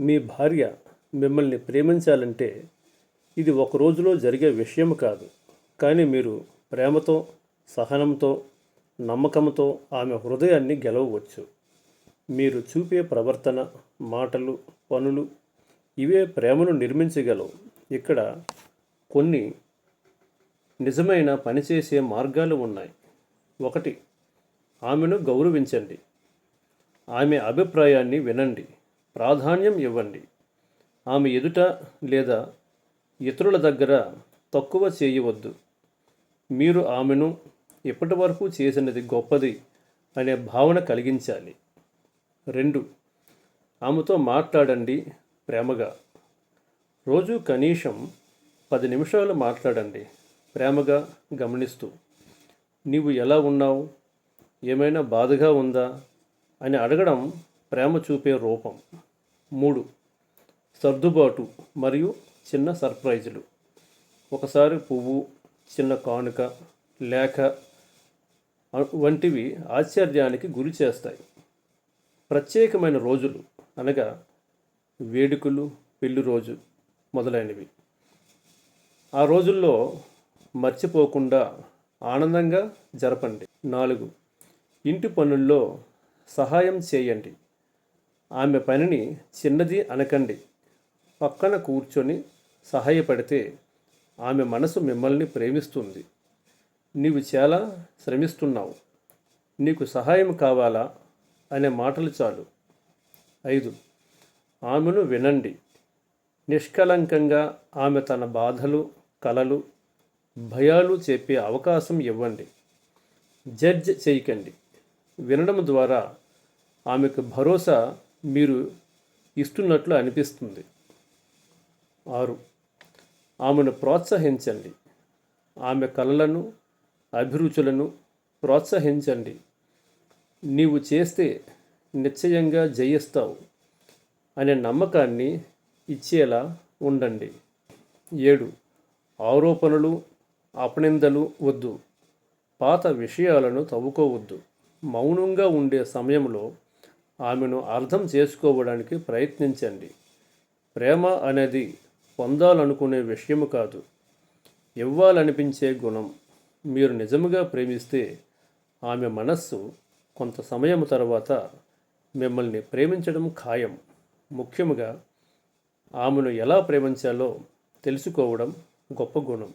మీ భార్య మిమ్మల్ని ప్రేమించాలంటే ఇది ఒక రోజులో జరిగే విషయం కాదు. కానీ మీరు ప్రేమతో, సహనంతో, నమ్మకంతో ఆమె హృదయాన్ని గెలవవచ్చు. మీరు చూపే ప్రవర్తన, మాటలు, పనులు ఇవే ప్రేమను నిర్మించగలవు. ఇక్కడ కొన్ని నిజమైన పనిచేసే మార్గాలు ఉన్నాయి. 1. ఆమెను గౌరవించండి. ఆమె అభిప్రాయాన్ని వినండి, ప్రాధాన్యం ఇవ్వండి. ఆమె ఎదుట లేదా ఇతరుల దగ్గర తక్కువ చేయవద్దు. మీరు ఆమెను ఇప్పటి వరకు చేసినది గొప్పది అనే భావన కలిగించాలి. 2. ఆమెతో మాట్లాడండి ప్రేమగా. రోజు కనీసం 10 నిమిషాలు మాట్లాడండి, ప్రేమగా గమనిస్తూ. నీవు ఎలా ఉన్నావు, ఏమైనా బాధగా ఉందా అని అడగడం ప్రేమ చూపే రూపం. 3. సర్దుబాటు మరియు చిన్న సర్ప్రైజులు. ఒకసారి పువ్వు, చిన్న కానుక, లేఖ వంటివి ఆశ్చర్యానికి గురి చేస్తాయి. ప్రత్యేకమైన రోజులు అనగా వేడుకలు, పెళ్లి రోజు మొదలైనవి ఆ రోజుల్లో మర్చిపోకుండా ఆనందంగా జరపండి. 4. ఇంటి పనుల్లో సహాయం చేయండి. ఆమె పనిని చిన్నది అనకండి. పక్కన కూర్చొని సహాయపడితే ఆమె మనసు మిమ్మల్ని ప్రేమిస్తుంది. నీవు చాలా శ్రమిస్తున్నావు, నీకు సహాయం కావాలా అనే మాటలు చాలు. 5. ఆమెను వినండి. నిష్కలంకంగా ఆమె తన బాధలు, కలలు, భయాలు చెప్పే అవకాశం ఇవ్వండి. జడ్జ్ చేయకండి. వినడం ద్వారా ఆమెకు భరోసా మీరు ఇస్తున్నట్లు అనిపిస్తుంది. 6. ఆమెను ప్రోత్సహించండి. ఆమె కలలను, అభిరుచులను ప్రోత్సహించండి. నీవు చేస్తే నిశ్చయంగా జయిస్తావు అనే నమ్మకాన్ని ఇచ్చేలా ఉండండి. 7. ఆరోపణలు, అపనిందలు వద్దు. పాత విషయాలను తవ్వుకోవద్దు. మౌనంగా ఉండే సమయంలో ఆమెను అర్థం చేసుకోవడానికి ప్రయత్నించండి. ప్రేమ అనేది పొందాలనుకునే విషయం కాదు, ఇవ్వాలనిపించే గుణం. మీరు నిజముగా ప్రేమిస్తే ఆమె మనస్సు కొంత సమయం తర్వాత మిమ్మల్ని ప్రేమించడం ఖాయం. ముఖ్యంగా ఆమెను ఎలా ప్రేమించాలో తెలుసుకోవడం గొప్ప గుణం.